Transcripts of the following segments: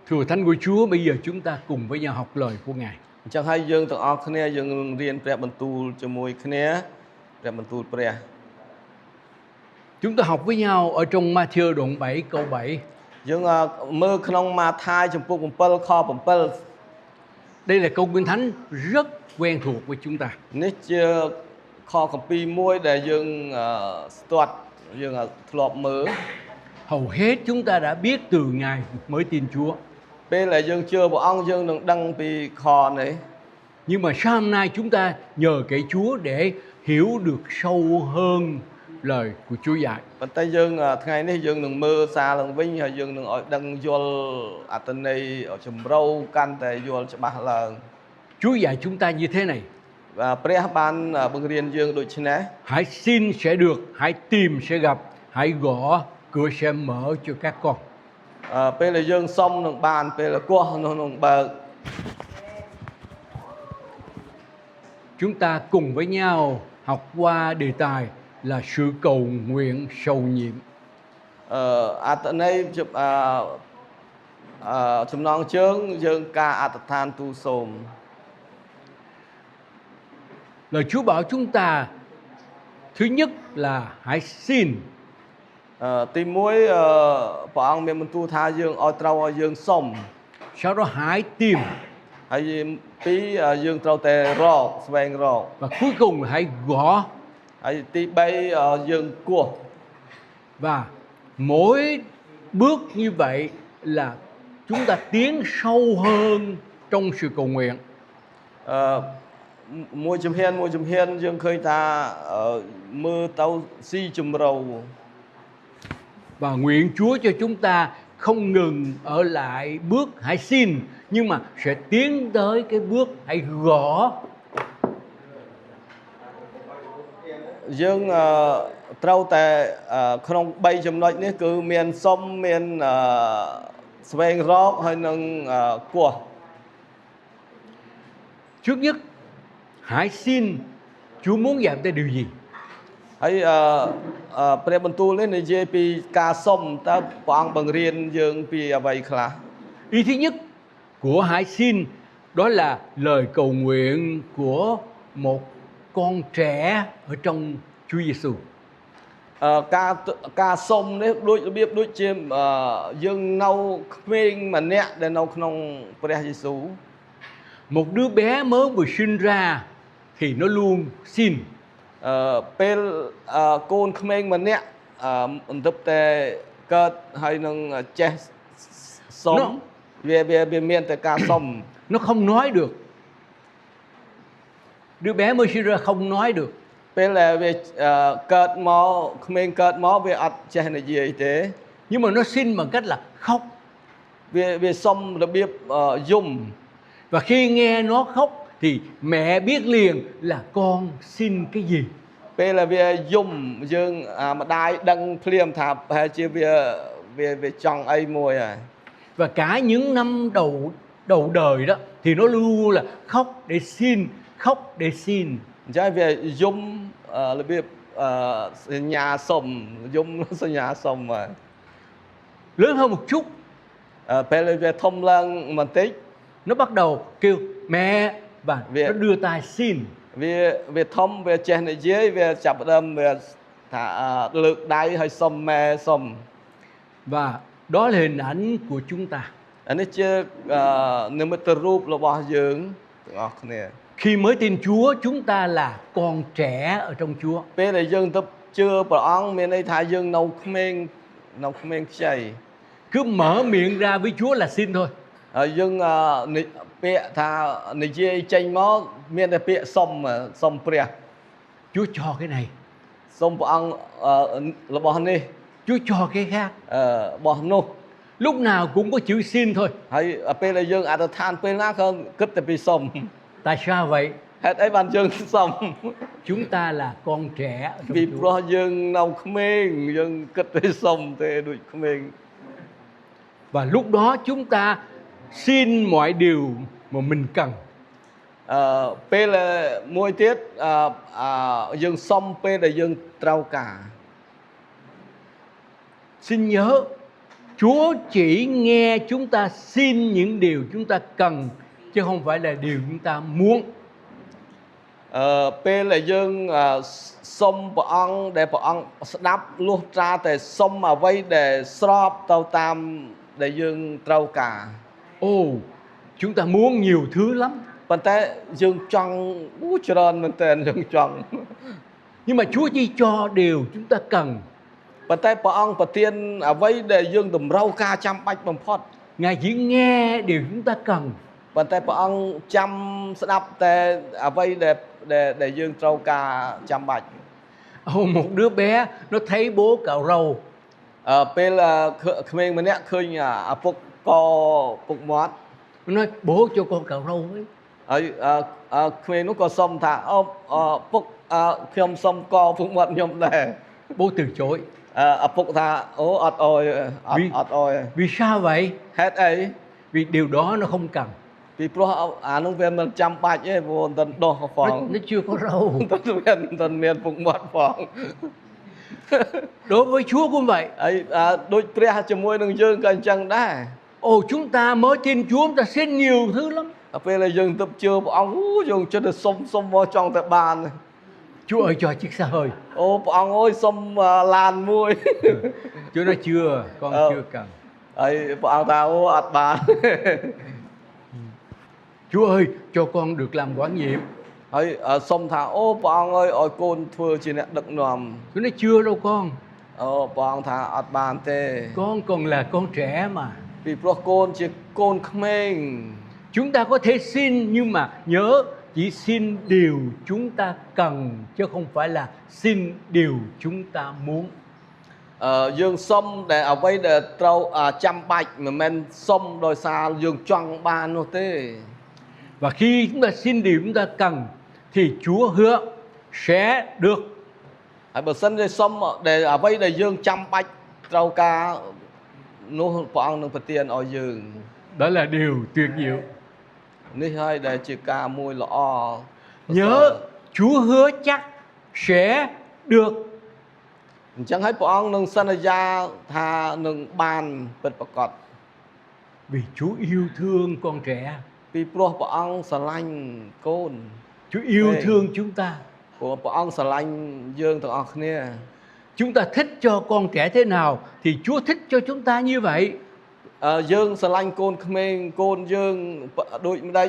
Thưa Thánh của Chúa, bây giờ chúng ta cùng với nhau học lời của Ngài. Chẳng hay dương từng ọc khné dương riêngព្រះបន្ទូលជាមួយគ្នាព្រះបន្ទូលព្រះ Chúng ta học với nhau ở trong Ma-thi-ơ đoạn 7 câu 7. យើងមើលក្នុងម៉ាថាយចំពុក7ខ7 Đây là câu Kinh Thánh rất quen thuộc với chúng ta. នេះជាខគម្ពីរមួយដែលយើងស្ទាត់យើងធ្លាប់មើល Hầu hết chúng ta đã biết từ ngày mới tin Chúa. ពេលដែលយើងជឿព្រះអង្គយើងនឹងដឹងពីខនេះ Nhưng mà sáng hôm nay chúng ta nhờ cậy Chúa để hiểu được sâu hơn lời của Chúa dạy. ប៉ុន្តែយើងថ្ងៃនេះយើងនឹងមើលសារឡើងវិញហើយយើងនឹងឲ្យដឹងយល់អត្ថន័យចម្រៅកាន់តែយល់ច្បាស់ឡើង Chúa dạy chúng ta như thế này. và ព្រះបានបង្រៀនយើងដូចនេះ Hãy xin sẽ được, hãy tìm sẽ gặp, hãy gõ cửa sẽ mở cho các con. ពេលដែលយើងសុំនឹងបានពេលដែលគោះនឹងបើក Chúng ta cùng với nhau học qua đề tài là sự cầu nguyện sầu nhiệm. អត្ថន័យចំណងជើងយើងការអធិដ្ឋានទូលសូម Lời Chúa bảo chúng ta thứ nhất là hãy xin. ទី1ព្រះអង្គមានបន្ទូលថាយើងឲ្យត្រូវឲ្យយើងសុំ Sau đó hãy tìm. ហើយពីរយើងត្រូវតែរកស្វែងរក Và cuối cùng là hãy gõ. ហើយទី3យើងគោះ Và mỗi bước như vậy là chúng ta tiến sâu hơn trong sự cầu nguyện. មួយជំហានយើងឃើញថាមើលទៅស៊ីចម្រៅ Và nguyện Chúa cho chúng ta không ngừng ở lại bước hãy xin, nhưng mà sẽ tiến tới cái bước hãy gõ. យើងត្រូវតែក្នុង3ចំណុចនេះគឺមានសុំមានស្វែងរកហើយនឹងគោះ Trước nhất, hãy xin Chúa muốn dạy ta điều gì? ហើយព្រះបន្ទូលនេះនិយាយពីការសុំតើព្រះអង្គបង្រៀនយើងពីអ្វីខ្លះ Ý thứ nhất của hãy xin đó là lời cầu nguyện của một con trẻ ở trong Chúa Giêsu. ការសុំនេះដូចរបៀបដូចជាយើងនៅក្មេងម្នាក់ដែលនៅក្នុងព្រះយេស៊ូវ Một đứa bé mới vừa sinh ra thì nó luôn xin. ពេលកូនក្មេងម្នាក់បន្ទាប់តែកើតហើយនឹងចេះសុំវាមានតែការសុំ Nó không nói được. Đứa bé mới sinh ra không nói được. ពេលដែលវាកើតមកក្មេងកើតមកវាអត់ចេះនិយាយទេ Nhưng mà nó xin bằng cách là khóc. វាសុំរបៀបយំ Và khi nghe nó khóc thì mẹ biết liền là con xin cái gì. ពេលដែលវាយំយើងម្ដាយដឹងភ្លាមថាប្រហែលជាវាចង់អីមួយហើយ Và cả những năm đầu đời đó thì nó luôn là khóc để xin, khóc để xin. អញ្ចឹងវាយំរបៀបសញ្ញាសុំយំសញ្ញាសុំហើយ Lớn hơn một chút, ពេលវាធំឡើងបន្តិច nó bắt đầu kêu mẹ và Việc- nó đưa tay xin. វាធំវាចេះនិយាយវាចាប់ផ្ដើមវាថាលើកដៃឲ្យសុំម៉ែសុំ Và đó là hình ảnh của chúng ta. អានេះជានិមិត្តរូបរបស់យើងទាំងអស់គ្នា Khi mới tin Chúa, chúng ta là con trẻ ở trong Chúa. ពេលដែលយើងទៅជឿព្រះអង្គមានន័យថាយើងនៅក្មេងខ្ចី Cứ mở miệng ra với Chúa là xin thôi. ហើយយើងពាក្យថានិយាយចេញមកមានតែពាក្យសុំព្រះ Chúa cho cái này, សុំព្រះអង្គរបស់នេះ Chúa cho cái khác. របស់នោះ Lúc nào cũng có chữ xin thôi. ហើយពេលដែលយើងអធិដ្ឋានពេលណាក៏គិតតែពីសុំ Tại sao vậy? ហេតុអីបានយើងសុំ Chúng ta là con trẻ ở trong ពីព្រោះ Chúa. យើងនៅក្មេងយើងគិតតែសុំទេដូចក្មេង Và lúc đó chúng ta xin mọi điều mà mình cần. ពេលមួយទៀតយើងសុំពេលដែលយើងត្រូវការ Xin nhớ Chúa chỉ nghe chúng ta xin những điều chúng ta cần chứ không phải là điều chúng ta muốn. ពេលដែលយើងសុំព្រះអង្គដែលព្រះអង្គស្ដាប់លុះត្រាតែសុំអ្វីដែលស្របទៅតាមដែលយើងត្រូវការ Ồ, chúng ta muốn nhiều thứ lắm. ប៉ុន្តែយើងចង់ច្រើនមែនទែនយើងចង់ Nhưng mà Chúa chỉ cho điều chúng ta cần. ប៉ុន្តែព្រះអង្គប្រទានអ្វីដែលយើងតម្រូវការចាំបាច់បំផុត Ngài chỉ nghe điều chúng ta cần. ប៉ុន្តែព្រះអង្គចាំស្ដាប់តែអ្វីដែលយើងត្រូវការចាំបាច់ Ồ, một đứa bé nó thấy bố cạo râu. ពេលក្មេងម្នាក់ឃើញឪពុកកពុកមាត់ Nó nói bố cho con cạo râu với. ហើយក្មេងនោះក៏សុំថាពុកខ្ញុំសុំកពុកមាត់ខ្ញុំដែរ Bố từ chối. ឪពុកថាអូអត់អោយអត់អោយ Vì sao vậy? ហេតុអី Vì điều đó nó không cần. ពីព្រោះអានោះវាមិនចាំបាច់ទេព្រោះមិនទាន់ដោះផង Nó chưa có râu. មិនទាន់មានពុកមាត់ផង Đối với Chúa cũng vậy. ហើយដូចព្រះជាមួយនឹងយើងក៏អញ្ចឹងដែរ Ồ, chúng ta mới tin Chúa, chúng ta xin nhiều thứ lắm. ពេលដែលយើងទៅជឿព្រះអង្គយើងចិត្តទៅសុំមកចង់តែបាន Chúa ơi cho chiếc xe hơi. អូព្រះអង្គអើយសុំឡានមួយ Chúa nói chưa, con chưa cần. ហើយព្រះអង្គថាអូអត់បាន Chúa ơi cho con được làm quản nhiệm. ហើយសុំថាអូព្រះអង្គអើយឲ្យកូនធ្វើជាអ្នកដឹកនាំ Chúa nói chưa đâu con. អូព្រះអង្គថាអត់បានទេ Con còn là con trẻ mà. ពីព្រោះកូនជាកូនក្មេង Chúng ta có thể xin nhưng mà nhớ chỉ xin điều chúng ta cần chứ không phải là xin điều chúng ta muốn. យើងសុំដែលអ្វីដែលត្រូវចាំបាច់មិនមែនសុំដោយសារយើងចង់បាននោះទេ Và khi chúng ta xin điều chúng ta cần thì Chúa hứa sẽ được. ហើយបើសិនជាសុំដែលអ្វីដែលយើងចាំបាច់ត្រូវការនោះព្រះអង្គនឹងប្រទានឲ្យយើង Đó là điều tuyệt diệu. នេះហើយដែលជាការមួយល្អ Nhớ Chúa hứa chắc sẽ được. អញ្ចឹងហើយព្រះអង្គនឹងសន្យាថានឹងបានពិតប្រាកដ Vì Chúa yêu thương con trẻ. ពីព្រោះព្រះអង្គស្រឡាញ់កូន Chúa yêu thương chúng ta. ព្រោះព្រះអង្គស្រឡាញ់យើងទាំងអស់គ្នា Chúng ta thích cho con trẻ thế nào thì Chúa thích cho chúng ta như vậy. យើងស្រឡាញ់កូនក្មេងកូនយើងដូចម្ដេច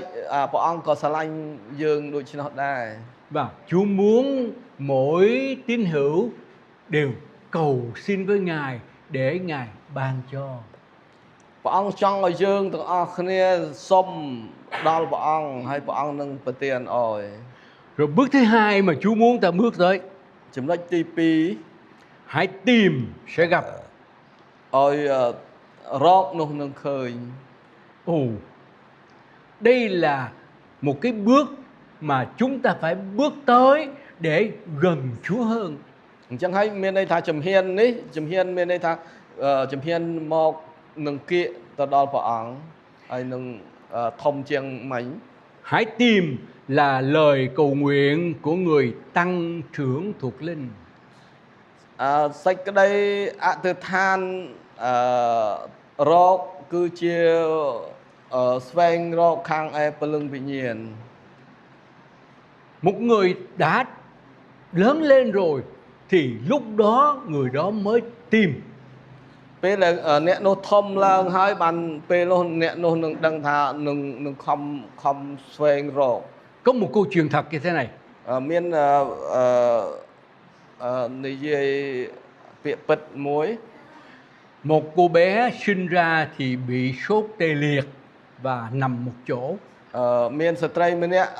ព្រះអង្គក៏ស្រឡាញ់យើងដូច្នោះដែរ Và Chúa muốn mỗi tín hữu đều cầu xin với Ngài để Ngài ban cho. ព្រះអង្គចង់ឲ្យយើងទាំងអស់គ្នាសុំដល់ព្រះអង្គហើយព្រះអង្គនឹងប្រទានឲ្យ Rồi bước thứ hai mà Chúa muốn ta bước tới, ចំណុចទី hãy tìm sẽ gặp. 2ឲ្យរកនោះនឹងឃើញ Ồ, đây là một cái bước mà chúng ta phải bước tới để gần Chúa hơn. អញ្ចឹងហើយមានន័យថាជំហាននេះជំហានមានន័យថាជំហានមកនឹងគៀកទៅដល់ព្រះអង្គហើយនឹងធំជាងមិញ Hãy tìm là lời cầu nguyện của người tăng trưởng thuộc linh. សេចក្តីអធិដ្ឋានរកគឺជាស្វែងរកខាងឯព្រលឹងវិញ្ញាណ Một người đã lớn lên rồi thì lúc đó người đó mới tìm. ពេលដែលអ្នកនោះធំឡើងហើយបានពេលនោះអ្នកនោះនឹងដឹងថានឹងខំស្វែងរក Có một câu chuyện thật như thế này. មាននិយាយពាក្យពិតមួយ Một cô bé sinh ra thì bị sốt tê liệt và nằm một chỗ. មានស្ត្រីម្នាក់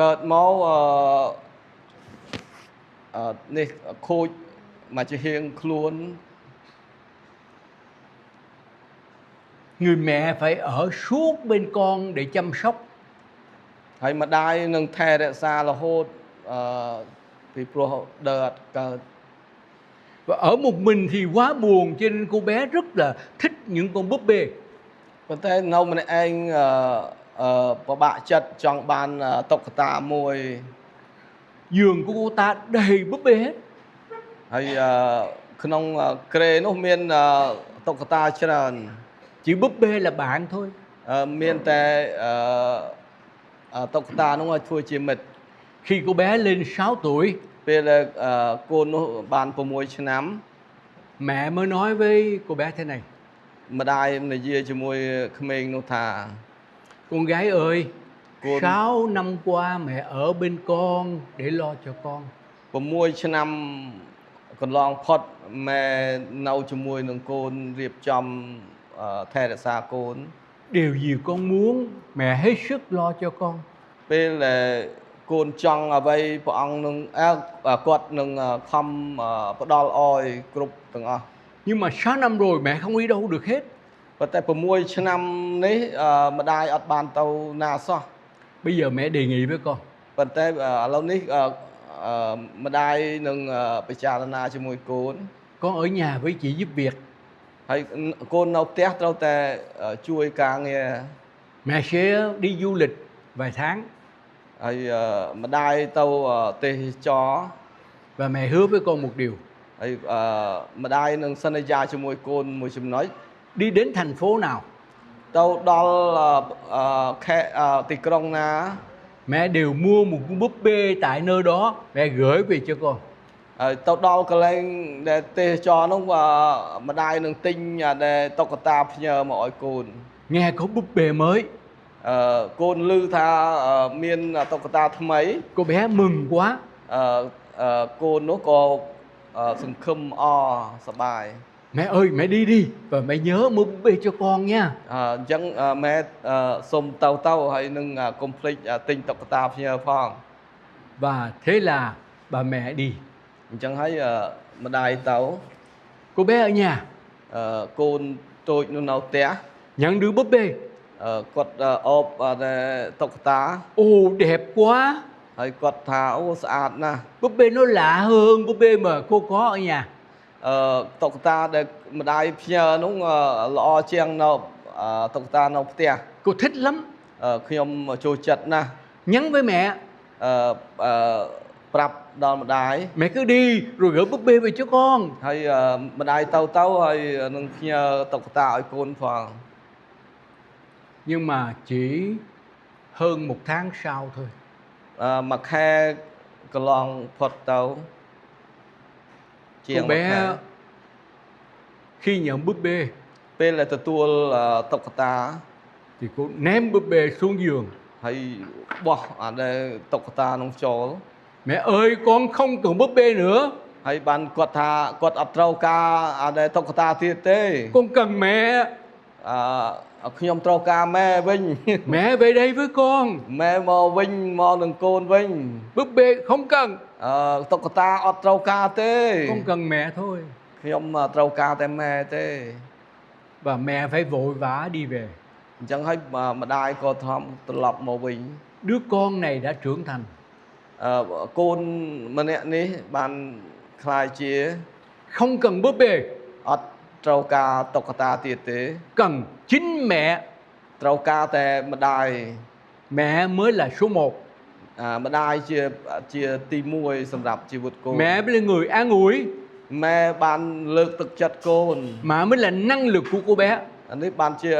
កើតមកនេះខូចមកជាហៀងខ្លួន Người mẹ phải ở suốt bên con để chăm sóc. ហើយម្ដាយនឹងថែរក្សារហូតពីព្រោះដើរអត់កើត Và ở một mình thì quá buồn cho nên cô bé rất là thích những con búp bê. ប៉ុន្តែនៅម្នាក់ឯងពិបាកចិត្តចង់បានតុក្កតាមួយ Giường của cô ta đầy búp bê hết. ហើយក្នុងក្រេនោះមានតុ តុក្កតាច្រើន chỉ búp bê là bạn thôi. មានតែតុក្កតានោះឲ្យធ្វើជាមិត្ត Khi cô bé lên 6 tuổi, ពេលដែលកូននោះបាន6ឆ្នាំ mẹ mới nói với cô bé thế này: ម្ដាយនិយាយជាមួយក្មេងនោះថា con gái ơi, Con- 6 năm qua mẹ ở bên con để lo cho con. 6ឆ្នាំកន្លងផុតម៉ែនៅជាមួយនឹងកូនរៀបចំថែរក្សាកូន Điều gì con muốn mẹ hết sức lo cho con. ពេលដែលកូនចង់អ្វីព្រះអង្គនឹងគាត់នឹងខំផ្ដល់ឲ្យគ្រប់ទាំងអស់ Nhưng mà 6 năm rồi mẹ không đi đâu được hết. ប៉ុន្តែ6ឆ្នាំនេះម្ដាយអត់បានទៅណាសោះ Bây giờ mẹ đề nghị với con: ប៉ុន្តែឥឡូវនេះម្ដាយនឹងពិចារណាជាមួយកូន con ở nhà với chị giúp việc, ហើយកូននៅផ្ទះត្រូវតែជួយការងារ mẹ sẽ đi du lịch vài tháng ហើយម្ដាយទៅទេសចរ và mẹ hứa với con một điều: ហើយម្ដាយនឹងសន្យាជាមួយកូនមួយចំណុច đi đến thành phố nào ទៅដល់ទីក្រុងណា mẹ đều mua một con búp bê tại nơi đó, mẹ gửi về cho con. ហើយទៅដល់កន្លែងដែលទេសចរនោះម្ដាយនឹងទិញដែលតុក្កតាផ្ញើមកឲ្យកូន Nghe có búp bê mới, កូនឮថាមានតុក្កតាថ្មី cô bé mừng quá. កូននោះក៏សង្ឃឹមសប្បាយ Mẹ ơi, mẹ đi đi và mẹ nhớ mua búp bê cho con nha. អញ្ចឹងម៉ែសុំទៅហើយនឹងកុំភ្លេចទិញតុក្កតាផ្ញើផង Và thế là bà mẹ đi. អញ្ចឹងហើយម្ដាយទៅ Cô bé ở nhà កូនតូចនោះនៅផ្ទះ nhận được búp bê. គាត់អបតុក្កតា Ồ, đẹp quá. ហើយគាត់ថាអូស្អាតណាស់ Búp bê nó lạ hơn búp bê mà cô có ở nhà. តុក្កតាដែលម្ដាយផ្ញើនោះល្អជាងនៅតុក្កតានៅផ្ទះ Cô thích lắm. ខ្ញុំចូលចិត្តណាស់ Nhắn với mẹ: ប្រាប់ដល់ម្ដាយ mẹ cứ đi rồi gửi búp bê về cho con. ហើយម្ដាយទៅហើយនឹងផ្ញើតុក្កតាឲ្យកូនផង Nhưng mà chỉ hơn 1 tháng sau thôi, មួយខែកន្លងផុតទៅជាង cô មួយខែ bé khi nhận búp bê ពេលដែលទទួលតុក្កតា thì cô ném búp bê xuống giường. ហើយបោះដែលតុក្កតានោះចូល Mẹ ơi, con không cần búp bê nữa, ហើយបានគាត់ថាគាត់អត់ត្រូវការដែលតុក្កតាទៀតទេ con cần mẹ. ខ្ញុំត្រូវការម៉ែវិញ Mẹ về đây với con. ម៉ែមកវិញមកនឹងកូនវិញ Búp bê không cần, តុក្កតាអត់ត្រូវការទេ con cần mẹ thôi. ខ្ញុំត្រូវការតែម៉ែទេ Và mẹ phải vội vã đi về. អញ្ចឹងហើយម្ដាយក៏ត្រឡប់មកវិញ Đứa con này đã trưởng thành, កូនម្នាក់នេះបានខ្លាយជា không cần búp bê, អត់ត្រូវការតុក្កតាទៀតទេ cần chính mẹ. ត្រូវការតែម្ដាយ Mẹ mới là số 1. ម្ដាយជាទី1សម្រាប់ជីវិតកូន Mẹ mới là người an ủi, ម៉ែបានលើកទឹកចិត្តកូន mà mới là năng lực của cô bé. អានេះបានជា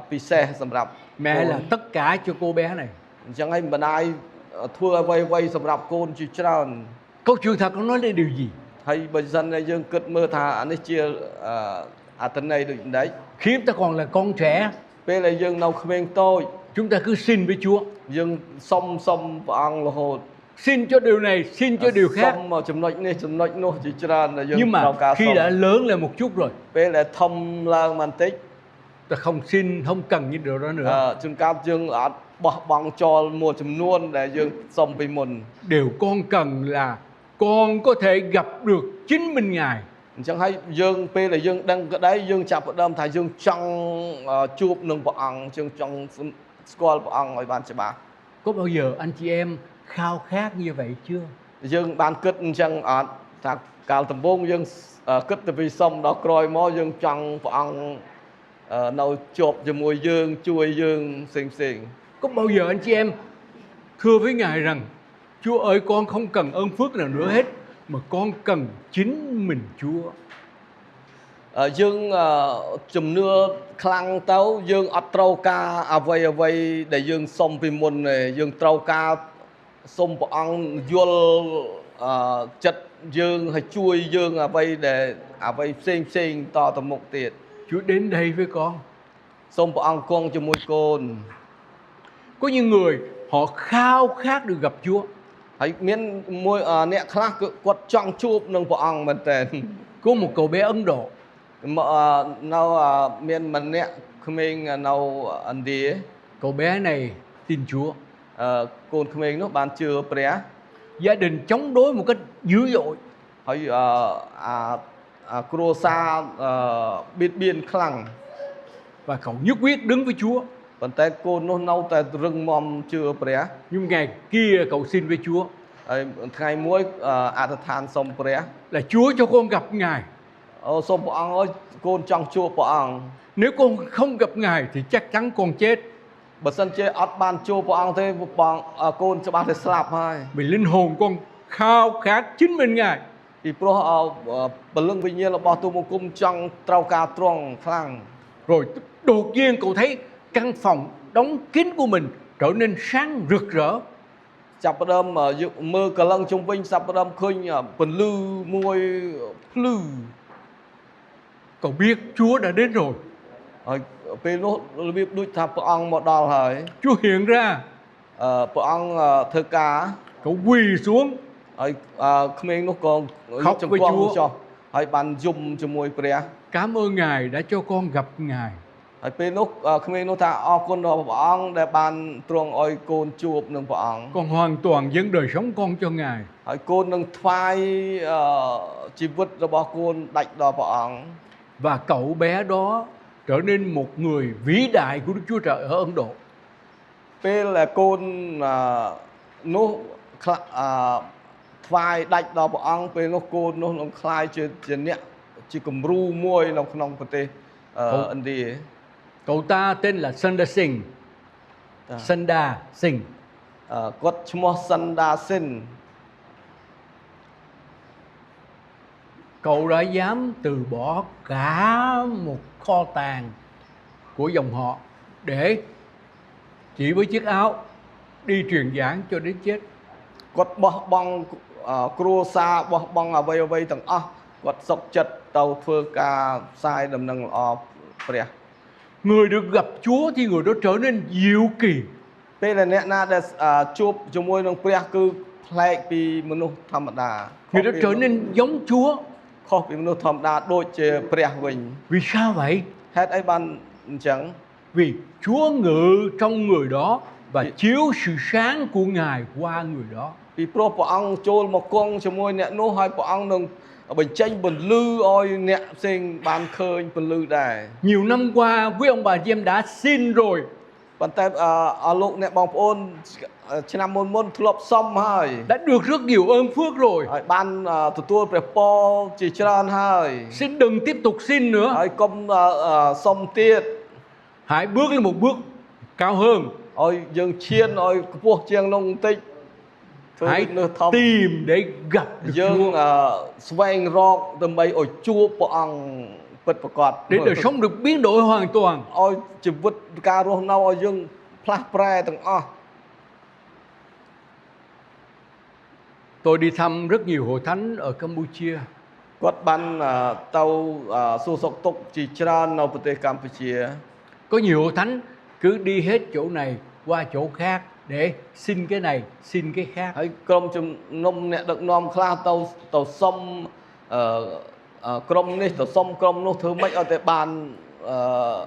ពិសេសសម្រាប់ Mẹ là tất cả cho cô bé này. អញ្ចឹងហើយម្ដាយធ្វើអ្វីៗសម្រាប់កូនជាច្រើន Câu chuyện thật nó nói lên điều gì? ហើយបើមិនតែយើងគិតមើលថាអានេះជាអត្ថន័យដូចនេះ Khi chúng ta còn là con trẻ, ពេលដែលយើងនៅក្មេងតូច chúng ta cứ xin với Chúa, យើងសុំព្រះអង្គរហូត xin cho điều này, xin cho điều សុ khác. ំចំណុចនេះចំណុចនោះជាច្រើនដែលយើង Nhưng ត្រូវ mà ការ khi សុំ đã lớn lên một chút rồi, ពេលដែលធំឡើងបន្តិច ta không xin, không cần những điều đó nữa. ជួនកាលយើងអត់បោះបង់ចោលមួយចំនួនដែលយើងសុំពីមុន Điều con cần là con có thể gặp được chính mình Ngài. អញ្ចឹងហើយយើងពេលដែលយើងដឹងក្តីយើងចាប់ផ្ដើមថាយើងចង់ជួបនឹងព្រះអង្គយើងចង់ស្គាល់ព្រះអង្គឲ្យបានច្បាស់ Có bao giờ anh chị em khao khát như vậy chưa? យើងបានគិតអញ្ចឹងអត់ថាកាលដំបូងយើងគិតទៅពីសុំដល់ក្រោយមកយើងចង់ព្រះអង្គនៅជាប់ជាមួយយើងជួយយើងផ្សេង Có bao giờ anh chị em thưa với Ngài rằng: Chúa ơi, con không cần ơn phước nào nữa hết, mà con cần chính mình Chúa. dương chùm nưa khăn tấu dương ọt trâu ca à vây để dương xông vì môn này dương trâu ca xông bộ ăn vô chất dương hay chui dương à vây để à vây xinh to tầm một tiệt. Chúa đến đây với con. Xông bộ ăn con cho môi côn. Có những người họ khao khát được gặp Chúa. Hãy miễn môi nẹ khác quật trong chụp nâng bộ ăn mình tên. Có một cậu bé Ấn Độ. Nào miễn mình nẹ mình nào ăn đi. Cậu bé này tin Chúa. Côn mình nó bán chưa pré. Gia đình chống đối một cách dữ dội. Hãy cua xa biết biên khăn. Và cậu nhất quyết đứng với Chúa. Còn tay côn nó nâu tay rừng mòm chưa pré. Nhưng ngày kia cậu xin với Chúa. Ngày muối than xong pré. Là Chúa cho con gặp Ngài. Xong bộ ăn ơi, côn trong chua bộ ăn. Nếu con không gặp Ngài thì chắc chắn con chết. Bởi sân chế ớt bàn chua bộ ăn thế côn cho bạn thể slap hai. Vì linh hồn con khao khát chính mình Ngài. Vì bởi lưng bình nhiên là bỏ tù một cung trong trao ca trong khăn. Rồi đột nhiên cậu thấy căn phòng đóng kín của mình trở nên sáng rực rỡ. Chạp đâm mơ cà lăng chung vinh sắp đâm khuynh phần lư môi lư. Cậu biết Chúa đã đến rồi. Vì nó biết đuổi thập bộ ăn một đòn hỏi. Chúa hiện ra. Bộ ăn thơ ca. Cậu quỳ xuống. Mình nó còn khóc với Chúa. Cho. Hãy bàn dùng cho môi pré. Cảm ơn Ngài đã cho con gặp Ngài. Hãy lúc mình nó thả con đó bộ ăn để bàn truông ôi côn chụp nâng bộ ăn. Con hoàn toàn dâng đời sống con cho Ngài. Hãy côn nâng thoai chỉ vứt ra bỏ côn đạch đó bộ ăn. Và cậu bé đó trở nên một người vĩ đại của Đức Chúa Trời ở Ấn Độ. Pê là côn nó thoai đạch đó bộ ăn. Pê nó côn nó khai trên nhẹ. Chỉ cầm ru môi nó không có thể ấn đi. Cậu ta tên là Sundar Singh. Sundar Singh. Quất chmô Sundar Singh. Cậu đã dám từ bỏ cả một kho tàng của dòng họ để chỉ với chiếc áo đi truyền giảng cho đến chết. Quất bỏ băng cua xa bỏ băng ở vây tầng quất sọc chật tàu phơ ca sai đầm nâng pré. Người được gặp Chúa thì người đó trở nên diệu kỳ. Pê là nè na để chụp cho môi nâng pré cứ plek vì manu thầm đà. Người đó trở nên giống Chúa. Khó vì manu thầm đà đôi chê pré vinh. Vì sao vậy? Hết ấy ban chẳng. Vì Chúa ngự trong người đó và chiếu sự sáng của Ngài qua người đó. Vì pro bộ ăn chôn một con cho môi nè nô hai bộ ăn nâng bình tranh bình lư ôi nè sinh ban khơi bình lư đài. Nhiều năm qua quý ông bà chị em đã xin rồi. Bạn tay lúc nè bóng ôn trên năm môn lộp xong hơi. Đã được rất nhiều ơn phước rồi. Ban tụi tôi phải po chỉ tràn hơi. Xin đừng tiếp tục xin nữa. Công xong tiết. Hãy bước lên một bước cao hơn. Ôi dừng chiên ôi buộc chiên nông tích. Hãy tìm để gặp được dương xoay rong tầm bấy ôi chua bộ ăn bật bật quạt để đời sống được biến đổi hoàn toàn. Ôi chỉ vứt ca rô nào ôi dương plak pre tầng Tôi đi thăm rất nhiều hội thánh ở Campuchia. Quất ban tàu su sọc tục chỉ tràn ởประเทศ Campuchia. Có nhiều hội thánh cứ đi hết chỗ này qua chỗ khác để xin cái này, xin cái khác. Hãy cầm chùm nông nẹ được nông khá tàu xong cầm này tàu xong cầm nó thứ mấy ở tại bàn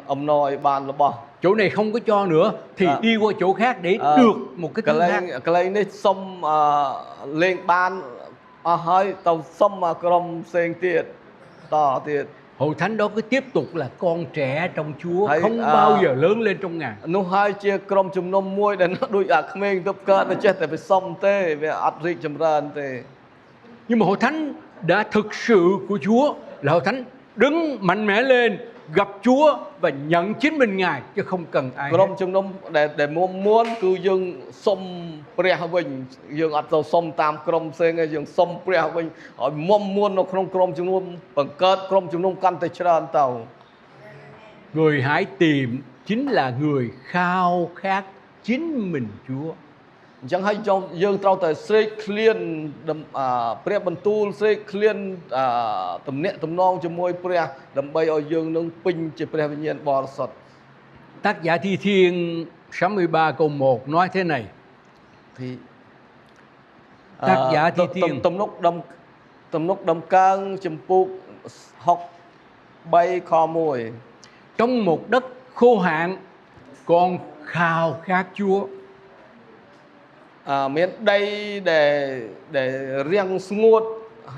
ẩm nòi bàn là bỏ. Chỗ này không có cho nữa thì đi qua chỗ khác để được một cái thứ khác. Cái này này xong lên bàn hơi tàu xong mà cầm sen tiệt tỏ tiệt. Hội thánh đó cứ tiếp tục là con trẻ trong Chúa, không bao giờ lớn lên trong Ngài. Nó hai chia cầm chùm nông muôi để nó đuổi mình tập cơ nó chết tại phải xong tê về ạt rị chùm rần tê. Nhưng mà hội thánh đã thực sự của Chúa là hội thánh đứng mạnh mẽ lên gặp Chúa và nhận chính mình Ngài chứ không cần aiក្រុម hết. ជំនុំដែលមុនគឺយើងសុំព្រះវិញយើងអត់ទៅសុំតាមក្រុមផ្សេងទេយើងសុំព្រះវិញឲ្យមុំមួននៅក្នុងក្រុមជំនុំបង្កើតក្រុមជំនុំកាន់តែច្រើនទៅ Người hãy tìm chính là người khao khát chính mình Chúa. អញ្ចឹងហើយយើងត្រូវតែស្រេកឃ្លានព្រះបន្ទូលស្រេកឃ្លានទំនាក់ទំនងជាមួយព្រះដើម្បីឲ្យយើងនឹងពេញជាព្រះវិញ្ញាណបរិសុទ្ធ Tác giả Thi Thiên 63 câu 1 nói thế này. ទី Tác giả Thi Thiên ទំនុកដំកើងចំពោះ63ខ1 Trong một đất khô hạn con khao khát Chúa. មានដីដែលរាំងស្ងួត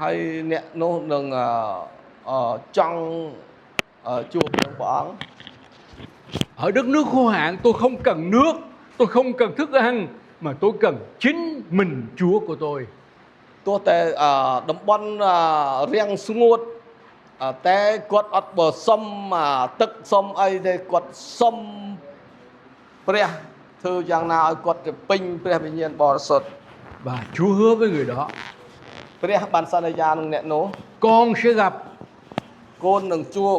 ហើយអ្នកនោះនឹងចង់ជួបនឹងព្រះអង្គ Ở đất nước khô hạn tôi không cần nước, tôi không cần thức ăn mà tôi cần chính mình Chúa của tôi. ទោះតែតំបន់រាំងស្ងួតតែគាត់អត់បើសុំទឹកសុំអីទេគាត់សុំព្រះធ្វើយ៉ាងណាឲ្យគាត់ទៅពេញព្រះវិញ្ញាណបរិសុទ្ធ Và Chúa hứa với người đó, ព្រះបានសន្យានឹងអ្នកនោះ con sẽ gặp កូននឹងជួប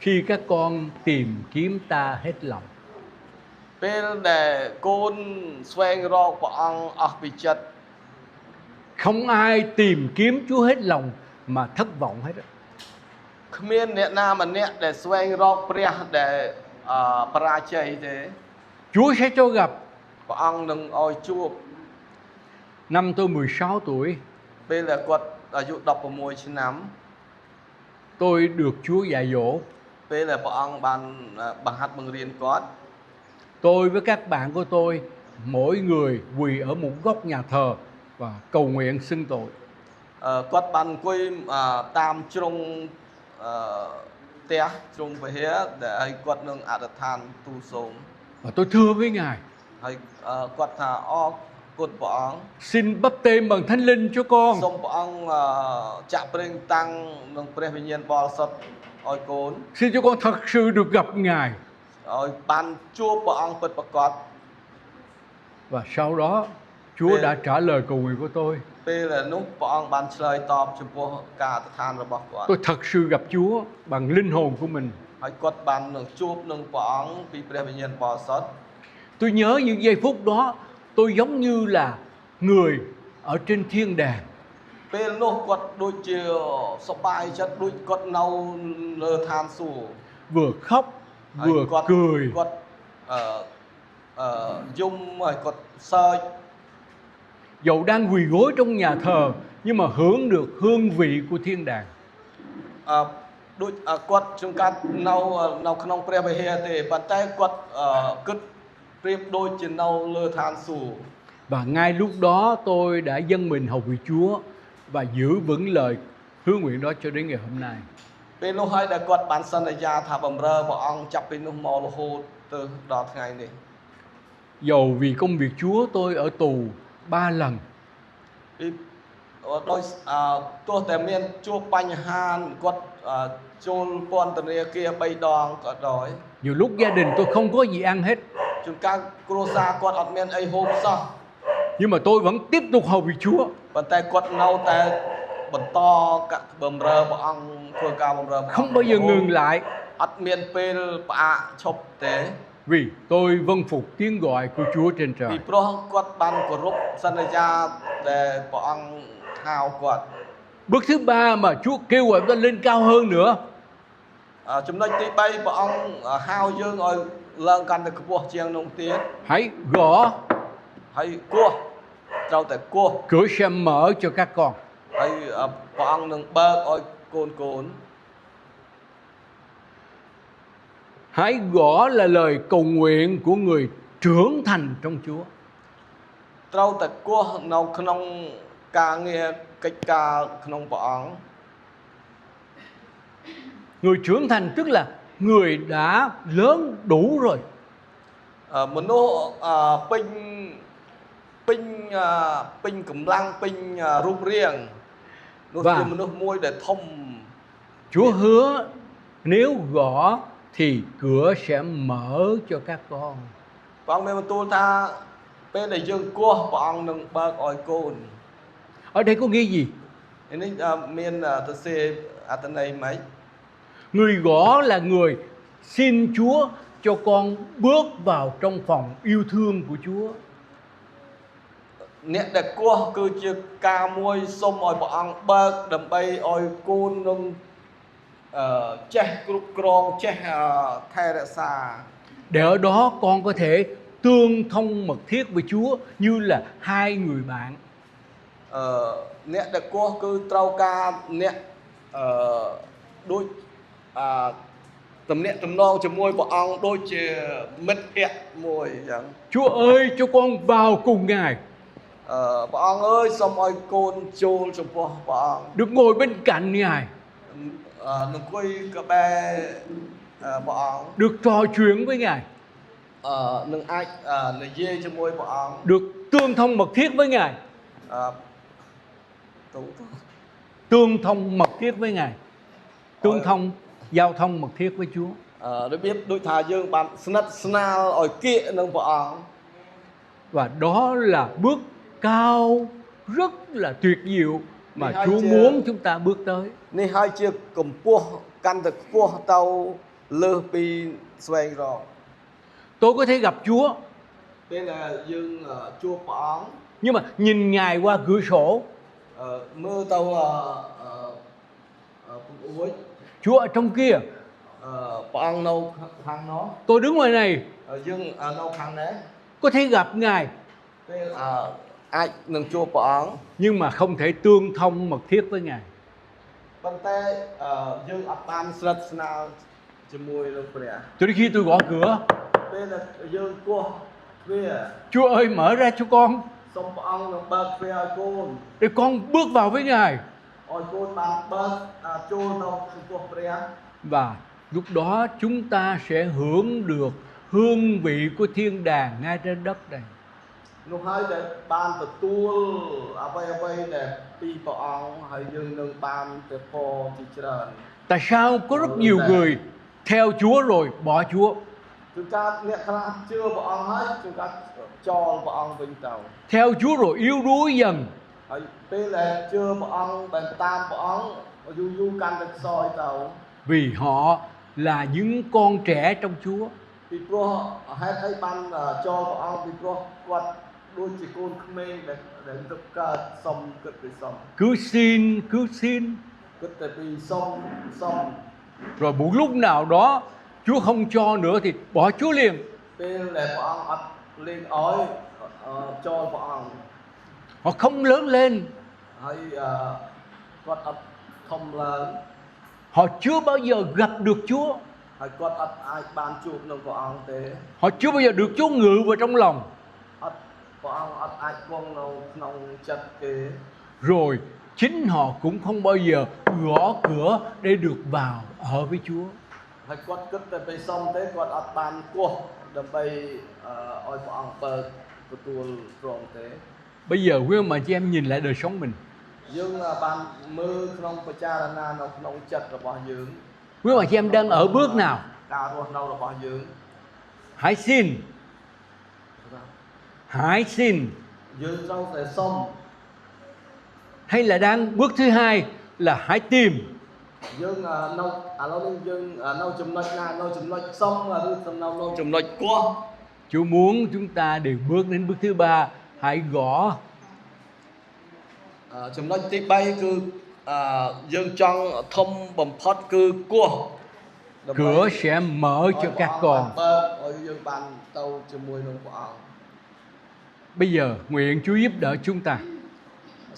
khi các con tìm kiếm ta hết lòng. ពេលដែលកូនស្វែងរកព្រះអង្គអស់ពីចិត្ត Không ai tìm kiếm Chúa hết lòng mà thất vọng hết. គ្មានអ្នកណាម្នាក់ដែលស្វែងរកព្រះដែលបរាជ័យទេ Chúa sẽ cho gặp. ព្រះអង្គនឹងឲ្យជួប Năm tôi 16 tuổi, ពេលដែលគាត់អាយុ16ឆ្នាំ tôi được Chúa dạy dỗ. ពេលដែលព្រះអង្គបានបង្ហាត់បង្រៀនគាត់ Tôi với các bạn của tôi, mỗi người quỳ ở một góc nhà thờ và cầu nguyện xưng tội. គាត់បានអង្គុយតាមជ្រុងផ្ទះជ្រុងវិហារដែលឲ្យគាត់នឹងអធិដ្ឋានទូលសូម Và tôi thưa với Ngài, ហើយគាត់ថាអរគុណព្រះអង្គ xin báp têm bằng Thánh Linh cho con. សូមព្រះអង្គចាក់ប្រេងតាំងនឹងព្រះវិញ្ញាណបរិសុទ្ធឲ្យកូន Xin cho con thật sự được gặp Ngài. ឲ្យបានជួបព្រះអង្គពិតប្រាកដ Và sau đó Chúa đã trả lời cầu nguyện của tôi. ពេលនោះព្រះអង្គបានឆ្លើយតបចំពោះការអធិដ្ឋានរបស់គាត់ Tôi thật sự gặp Chúa bằng linh hồn của mình. ហើយគាត់បាននឹងជួបនឹងព្រះអង្គពីព្រះវិញ្ញាណបរិសុទ្ធ Tôi nhớ những giây phút đó tôi giống như là người ở trên thiên đàng. ពេលនោះគាត់ដូចជាសប្បាយចិត្តដូចគាត់នៅលើឋានសួគ៌ Vừa khóc ហើយ vừa គាត់ cười. គាត់យំហើយគាត់សើច Dẫu đang quỳ gối trong nhà thờ nhưng mà hưởng được hương vị của thiên đàng. ដូចគាត់ជួនកាលនៅក្នុងព្រះវិហារទេប៉ុន្តែគាត់គិតប្រៀបដូចជានៅលើឋានសួគ៌ Và ngay lúc đó tôi đã dâng mình hầu vị Chúa và giữ vững lời hứa nguyện đó cho đến ngày hôm nay. ពេលនោះហើយដែលគាត់បានសន្យាថាបម្រើព្រះអង្គចាប់ពីនោះមករហូតទៅដល់ថ្ងៃនេះ Dầu vì công việc Chúa tôi ở tù 3 lần. ពីដោយទោះតែមានជួបបញ្ហាគាត់ចូលពន្ធនាគារ3ដងក៏ដោយ Nhiều lúc gia đình tôi không có gì ăn hết. ជួនកាលគ្រួសារគាត់អត់មានអីហូបសោះ Nhưng mà tôi vẫn tiếp tục hầu vị Chúa. ប៉ុន្តែគាត់នៅតែបន្តបម្រើព្រះអង្គធ្វើការបម្រើព្រះអង្គ Không bao giờ ngừng lại. អត់មានពេលផ្អាកឈប់ទេ Vì tôi vâng phục tiếng gọi của Chúa trên ពី trời. ព្រោះគាត់បានគោរពសន្យាដែលព្រះអង្គហៅគាត់ Bước thứ ba mà Chúa kêu gọi tôi lên cao hơn nữa. ចំណុចទី3ព្រះអង្គហៅយើងឲ្យឡើងកាន់តែខ្ពស់ជាងនោះទៀត Hãy gõ ហើយគោះត្រូវតែគោះ cửa sẽ mở cho các con. ហើយព្រះអង្គនឹងបើកឲ្យកូន Hãy gõ là lời cầu nguyện của người trưởng thành trong Chúa. ត្រូវតែគោះនៅក្នុងការងារកិច្ចការក្នុងព្រះអង្គ Người trưởng thành tức là người đã lớn đủ rồi. មនុស្សពេញកម្លាំងពេញរូបរាងនោះជាមនុស្សមួយដែលធំ Chúa hứa nếu gõ thì cửa sẽ mở cho các con. ព្រះអង្គមានបន្ទូលថាពេលដែលយើងគោះព្រះអង្គនឹងបើកឲ្យកូន Ở đây có nghĩa gì? នេះមានទៅសេអត្ថន័យម៉េច Người gõ là người xin Chúa cho con bước vào trong phòng yêu thương của Chúa. អ្នកដែលគោះគឺជាការមួយសុំឲ្យព្រះអង្គបើកដើម្បីឲ្យកូននឹងចេះគ្រប់គ្រងចេះថែរក្សា Để ở đó con có thể tương thông mật thiết với Chúa như là hai người bạn. អ្នកដែលគោះគឺត្រូវការអ្នកដូចតំណាក់តំណងជាមួយព្រះអង្គដូចជាមិត្តភក្តិមួយអញ្ចឹង Chúa ơi cho con vào cùng Ngài. ព្រះអង្គអើយសូមឲ្យកូនចូលចំពោះព្រះអង្គ Được ngồi bên cạnh Ngài. នឹងអង្គុយក្បែរព្រះអង្គ Được trò chuyện với Ngài. នឹងអាចនិយាយជាមួយព្រះអង្គ Được tương thông mật thiết với Ngài. Tương thông mật thiết với Ngài. Tương thông, giao thông mật thiết với Chúa. របៀបដូចថាយើងបានស្និទ្ធស្នាលឲ្យគៀកនឹងព្រះអង្គ Và đó là bước cao rất là tuyệt diệu mà Chúa muốn chúng ta bước tới. នេះហើយជាកម្ពស់កាន់តែខ្ពស់ទៅលើសពីស្វែងរក Tôi có thể gặp Chúa ពេលដែលយើងជួបព្រះអង្គ nhưng mà nhìn Ngài qua cửa sổ. មើលទៅពង្អួច Chúa ở trong kia, ព្រះអង្គនៅខាងនោះ tôi đứng ngoài này. យើងនៅខាងនេះ Có thể gặp Ngài ពេលអាចនឹងជួបព្រះអង្គ nhưng mà không thể tương thông mật thiết với Ngài. ប៉ុន្តែយើងអត់បានស្និទ្ធស្នាលជាមួយនឹងព្រះ Cho đến khi tôi gõ cửa, ពេលដែលយើងគោះទ្វារ Chúa ơi mở ra cho con សូមព្រះអង្គនឹងបើកទ្វារឲ្យកូន để con bước vào với Ngài. ឲ្យកូនបានបើកចូលទៅចំពោះព្រះ Và lúc đó chúng ta sẽ hưởng được hương vị của thiên đàng ngay trên đất này. នោះហើយដែលបានទទួលអ្វីដែលពីព្រះអង្គហើយយើងនឹងបានទៅពរជាច្រើន Tại sao có rất nhiều người theo Chúa rồi bỏ Chúa? ជួនកាលអ្នកខ្លះជឿព្រះអង្គហើយជួនកាលចោលព្រះអង្គវិញទៅ Theo Chúa rồi yếu đuối dần. ហើយពេលដែលជឿព្រះអង្គបានតាមព្រះអង្គយូរយូរកាន់តែខ្សោយទៅ Vì họ là những con trẻ trong Chúa. ពីព្រោះហេតុអីបានចោលព្រះអង្គពីព្រោះគាត់ដូចជាកូនក្មេងដែលទៅកើតសុំគិតពីសុំ Cứ xin. គិតតែពីសុំ Rồi một lúc nào đó Chúa không cho nữa thì bỏ Chúa liền. ពេលដែលព្រះអង្គអត់លេងឲ្យចោលព្រះអង្គ Họ không lớn lên. ហើយគាត់អត់ធំឡើង Họ chưa bao giờ gặp được Chúa. ហើយគាត់អត់អាចបានជួបនឹងព្រះអង្គទេ Họ chưa bao giờ được Chúa ngự vào trong lòng. អត់ព្រះអង្គអត់អាចគង់នៅក្នុងចិត្តគេ Rồi chính họ cũng không bao giờ gõ cửa để được vào ở với Chúa. ហើយគាត់គិតតែទៅសុំទេគាត់អត់បានគោះដើម្បីឲ្យព្រះអង្គបើកទទួលព្រមទេ Bây giờ quý ông bà chị em nhìn lại đời sống mình. យើងបានមើលក្នុងបច្ចារណានៅក្នុងចិត្តរបស់យើង Quý ông bà chị em đang ở bước nào? ការរស់នៅរបស់យើង Hãy xin. Hãy xin. យើងត្រូវតែសុំ Hay là đang bước thứ hai là hãy tìm. យើងនៅឥឡូវនេះយើងនៅចំណុចណានៅចំណុចសុំឬនៅចំណុចគោះ Chúa muốn chúng ta đều bước đến bước thứ ba, hãy gõ. ចំណុចទី3គឺយើងចង់ធំបំផុតគឺគោះ Cửa sẽ mở cho các con. បើកឲ្យយើងបានទៅជាមួយនឹងព្រះអង្គ Bây giờ nguyện Chúa giúp đỡ chúng ta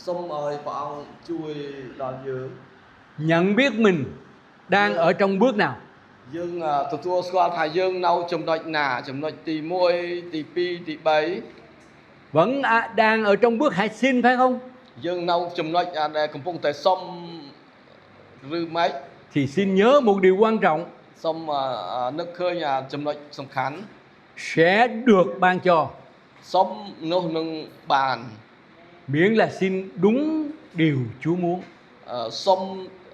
សូមឲ្យព្រះអង្គជួយដល់យើង nhận biết mình đang ở trong bước nào. យើងទទួលស្គាល់ថាយើងនៅចំណុចណាចំណុចទី1ទី2ទី3 Vẫn đang ở trong bước hãy xin phải không? យើងនៅចំណុចដែលកំពុងតែសុំឬម៉េច Thì xin nhớ một điều quan trọng សូមនឹកឃើញចំណុចសំខាន់ sẽ được ban cho. សុំនោះនឹងបាន Miễn là xin đúng điều Chúa muốn. សុំ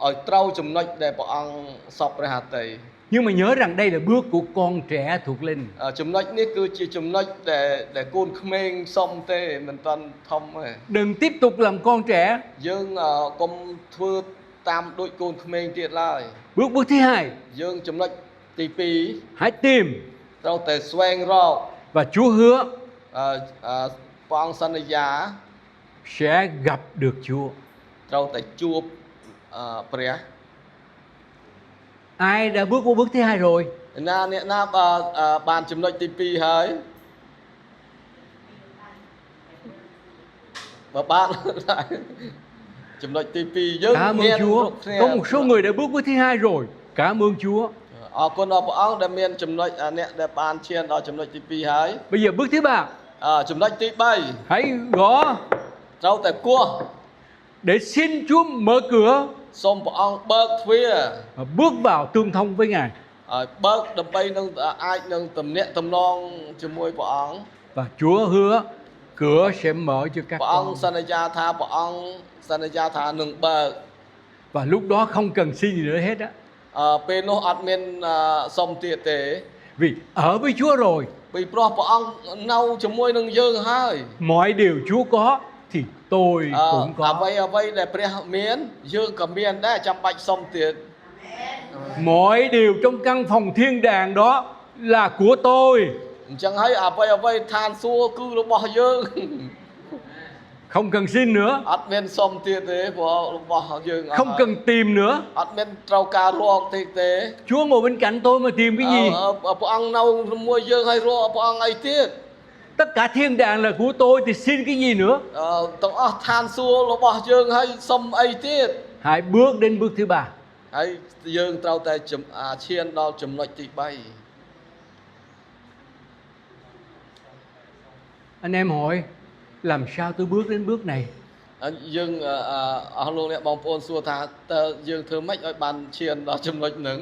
ឲ្យត្រូវចំណុចដែលព្រះអង្គសពព្រះហត្ថី Nhưng mà nhớ rằng đây là bước của con trẻ thuộc linh. ចំណុចនេះគឺជាចំណុចដែលកូនក្មេងសុំទេមិនតាន់ធំទេ Đừng tiếp tục làm con trẻ. យើងកុំធ្វើតាមដូចកូនក្មេងទៀតឡើយ Bước thứ hai, យើងចំណុចទី hãy tìm 2ត្រូវតែស្វែងរក và Chúa hứa ព្រះអង្គសន្យា sẽ gặp được Chúa. ត្រូវតែជួបព្រះ Ai đã bước qua bước thứ hai rồi? អ្នកណាបានចំណុចទី 2 ហើយបើបាន ចំណុចទី 2 យើង Cảm មាន ơn Chúa. Có một số người đã bước bước thứ hai rồi. Cảm ơn Chúa. អរគុណដល់ព្រះអង្គដែលមានចំណុចអ្នកដែលបានឈានដល់ចំណុចទី 2 ហើយ Bây giờ bước thứ ba, ចំណុចទី hãy gõ 3ត្រូវតែគោះ để xin Chúa mở cửa សូមព្រះអង្គបើកទ្វារ và bước vào tương thông với Ngài. ឲ្យបើកដើម្បីនឹងអាចនឹងទំនាក់ទំនងជាមួយព្រះអង្គ Và Chúa hứa cửa sẽ mở cho các ព្រះអង្គ con. សន្យាថាព្រះអង្គសន្យាថានឹងបើក Và lúc đó không cần xin gì nữa hết á. ពេលនោះអត់មានសុំទៀតទេ Vì ở với Chúa rồi, ពីព្រោះព្រះអង្គនៅជាមួយនឹងយើងហើយ mọi điều Chúa có thì tôi cũng អ្ có. វីដែលព្រះមានយើងក៏មានដែរចាំបាច់សុំទៀត Mọi điều trong căn phòng thiên đàng đó là của tôi. អញ្ចឹងហើយអ្វីឋានសួគ៌គឺរបស់យើង Không cần xin nữa, អត់មានសុំទៀតទេព្រោះរបស់យើងអត់ không cần tìm nữa. អត់មានត្រូវការរកទៀតទេ Chúa ngồi bên cạnh tôi mà tìm cái gì? ព្រះអង្គនៅជាមួយយើងហើយរកព្រះអង្គអីទៀត Tất cả thiên đàng là của tôi thì xin cái gì nữa? ទាំងអស់ឋានសួគ៌របស់យើងហើយសុំអីទៀត Hãy bước đến bước thứ ba. ហើយយើងត្រូវតែឈានដល់ចំណុចទី 3 Anh em hỏi, làm sao tôi bước đến bước này? យើងអស់លោកអ្នកបងប្អូនសួរថាតើយើងធ្វើម៉េចឲ្យបានឈានដល់ចំណុចហ្នឹង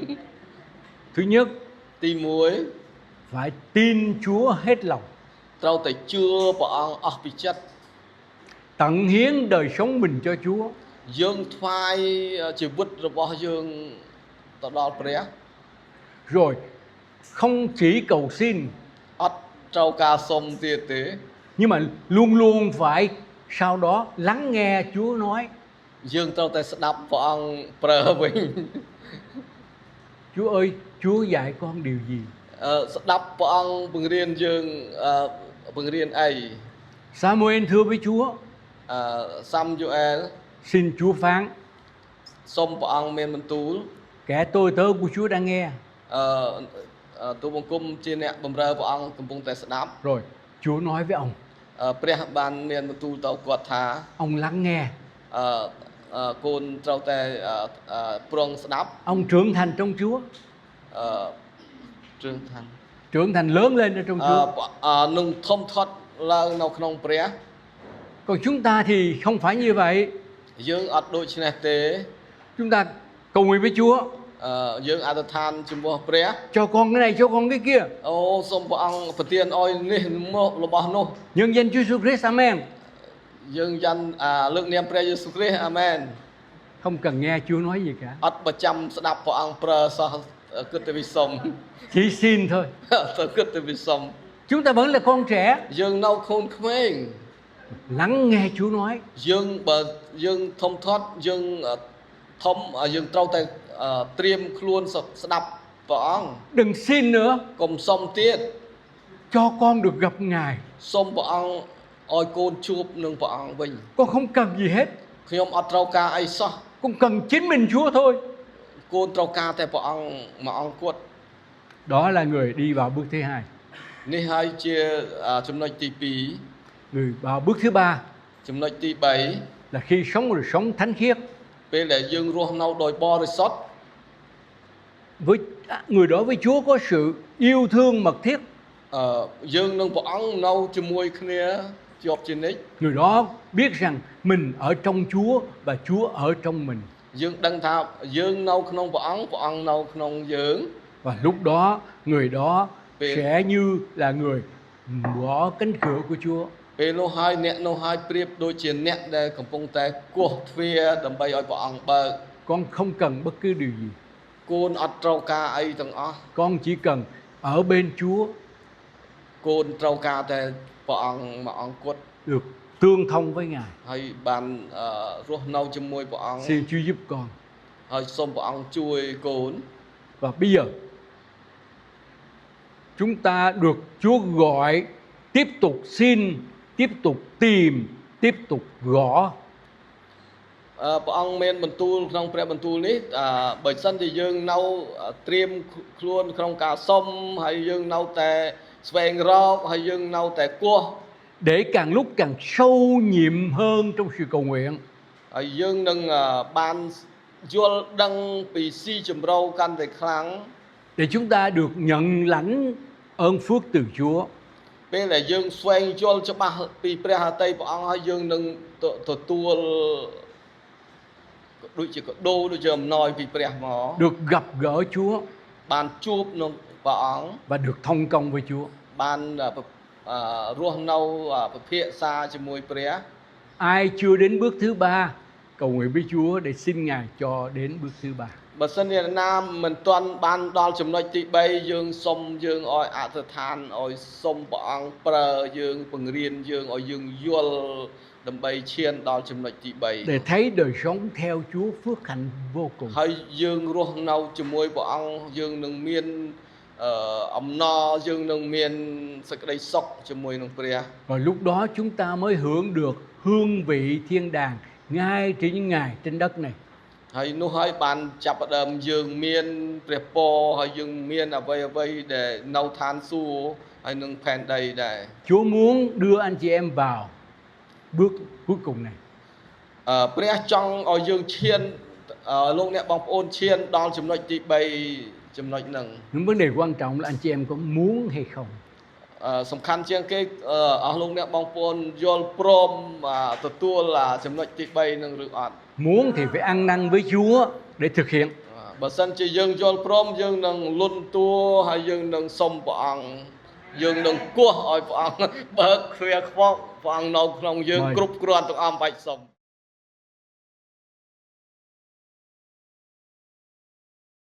Thứ nhất, ទី phải tin Chúa hết lòng, 1ត្រូវតែជឿព្រះអង្គអស់ពីចិត្ត tận hiến đời sống mình cho Chúa. យើងថ្វាយជីវិតរបស់យើងទៅដល់ព្រះ Rồi không chỉ cầu xin អត់ត្រូវការសុំទៀតទេ nhưng mà luôn luôn phải sau đó lắng nghe Chúa nói. យើងត្រូវតែស្ដាប់ព្រះអង្គប្រើវិញ Chúa ơi, Chúa dạy con điều gì? ស្ដាប់ព្រះអង្គបង្រៀនយើងបង្រៀនអី Samuel thưa với Chúa, សាំយូអែល xin Chúa phán, សូមព្រះអង្គមានបន្ទូល kẻ tôi tớ của Chúa đang nghe. ទូបង្គំជាអ្នកបម្រើព្រះអង្គកំពុងតែស្ដាប់ Rồi Chúa nói với ông, ព្រះបានមានបន្ទូលទៅគាត់ថា ông lắng nghe, កូនត្រូវតែប្រុងស្ដាប់ ông trưởng thành trong Chúa, ជឿថា trưởng thành lớn lên ở trong Chúa. នឹងធំធាត់ឡើងនៅក្នុងព្រះ Còn chúng ta thì không phải như vậy. យើងអត់ដូចនេះទេ Chúng ta cầu nguyện với Chúa, យើងអធិដ្ឋានជំនួសព្រះ cho con cái này, cho con cái kia. អូសូមព្រះអង្គប្រទានអោយនេះមករបស់នោះ Nhân danh Chúa Jesus Christ, Amen. យើងយ៉ាន់លើកនាមព្រះយេស៊ូវគ្រីស្ទអាមែន Không cần nghe Chúa nói gì cả, អត់ប្រចាំស្ដាប់ព្រះអង្គប្រើសោះគិតតែវិសុំ chỉ xin thôi. ទៅគិតតែវិសុំ Chúng ta vẫn là con trẻ, យើងនៅខូនក្មេង lắng nghe Chúa nói. យើងបើយើងធំធាត់យើងធំយើងត្រូវតែត្រៀមខ្លួនស្ដាប់ព្រះអង្គ Đừng xin nữa, កុំសុំទៀត cho con được gặp Ngài. សូមព្រះអង្គឲ្យកូនជួបនឹងព្រះអង្គវិញ Con không cần gì hết, ខ្ញុំអត់ត្រូវការអីសោះ con cần chính mình Chúa thôi. កូនត្រូវការតែព្រះអង្គមួយអង្គគាត់ Đó là người đi vào bước thứ hai. នេះហើយជាចំណុចទី Người vào bước thứ ba 2ចំណុចទី là khi sống một đời sống thánh khiết. 3ពេលដែលយើងរស់នៅដោយបរិសុទ្ធ Với người đó với Chúa có sự yêu thương mật thiết. យើងនឹងព្រះអង្គនៅជាមួយគ្នាជាប់ជានិច្ច Người đó biết rằng mình ở trong Chúa và Chúa ở trong mình. យើងដឹងថាយើងនៅក្នុងព្រះអង្គនៅក្នុងយើង Và lúc đó người đó Vì- sẽ như là người gõ cánh cửa của Chúa. ពេលនោះហើយអ្នកនោះហើយប្រៀបដូចជាអ្នកដែលកំពុងតែគោះទ្វារដើម្បីឲ្យព្រះអង្គបើក Có con không cần bất cứ điều gì. កូនអត់ត្រូវការអីទាំងអស់ Con chỉ cần ở bên Chúa, កូនត្រូវការតែព្រះអង្គមួយអង្គគត់ được tương thông với Ngài. ហើយបានរស់នៅជាមួយព្រះអង្គ Xin Chúa giúp con. ហើយសូមព្រះអង្គជួយកូន Và bây giờ chúng ta được Chúa gọi tiếp tục xin, tiếp tục tìm, tiếp tục gõ. ព្រះអង្គមានបន្ទូលក្នុងព្រះបន្ទូលនេះបើសិនជាយើងនៅត្រៀមខ្លួនក្នុងការសុំហើយយើងនៅតែស្វែងរកហើយយើងនៅតែគោះ Để càng lúc càng sâu nhiệm hơn trong sự cầu nguyện. ហើយយើងនឹងបានយល់ដឹងពីស៊ីជម្រៅកាន់តែខ្លាំង Để chúng ta được nhận lãnh ơn phước từ Chúa. ពេលដែលយើងស្វែងយល់ច្បាស់ពីព្រះហត្ថីព្រះអង្គហើយយើងនឹងទទួលដូចជាកដោដូចជាអំណោយពីព្រះមក Được gặp gỡ Chúa បានជួបនឹងព្រះអង្គ và được thông công với Chúa. បានរស់នៅពិភាក្សាជាមួយព្រះ Ai chưa đến bước thứ ba, cầu nguyện với Chúa để xin Ngài cho đến bước thứ ba. បើសិនជាណាមិនទាន់បានដល់ចំណុចទី3យើងសុំយើងឲ្យអធិដ្ឋានឲ្យសុំព្រះអង្គប្រើយើងបង្រៀនយើងឲ្យយើងយល់ដើម្បីឈានដល់ចំណុចទី3 Để thấy đời sống theo Chúa phước hạnh vô cùng. ហើយយើងរស់នៅជាមួយព្រះអង្គយើងនឹងមានអំណរយើងនឹងមានសេចក្តីសុខជាមួយនឹងព្រះ Và lúc đó chúng ta mới hưởng được hương vị thiên đàng ngay trên những ngày trên đất này. ហើយនោះហើយបានចាប់ផ្ដើមយើងមានព្រះពរហើយយើងមានអ្វីដែលនៅឋានសួគ៌ហើយនឹងផែនដីដែរ Chúa muốn đưa anh chị em vào bước cuối cùng này. ព្រះចង់ឲ្យយើងឈានលោកអ្នកបងប្អូនឈានដល់ចំណុចទី3ចំណុចហ្នឹង Những vấn đề quan trọng là anh chị em có muốn hay không. សំខាន់ជាងគេអស់លោកអ្នកបងប្អូនយល់ព្រមទទួលចំណុចទី3នឹងឬអត់ Muốn thì phải ăn năn với Chúa để thực hiện. បើសិនជាយើងយល់ព្រមយើងនឹងលន់តួហើយយើងនឹងសុំព្រះអង្គយើងនឹងគោះឲ្យព្រះអង្គបើកទ្វារខ្វក់ព្រះអង្គនៅក្នុងយើងគ្រប់គ្រាន់ទាំងអស់បាច់សុំ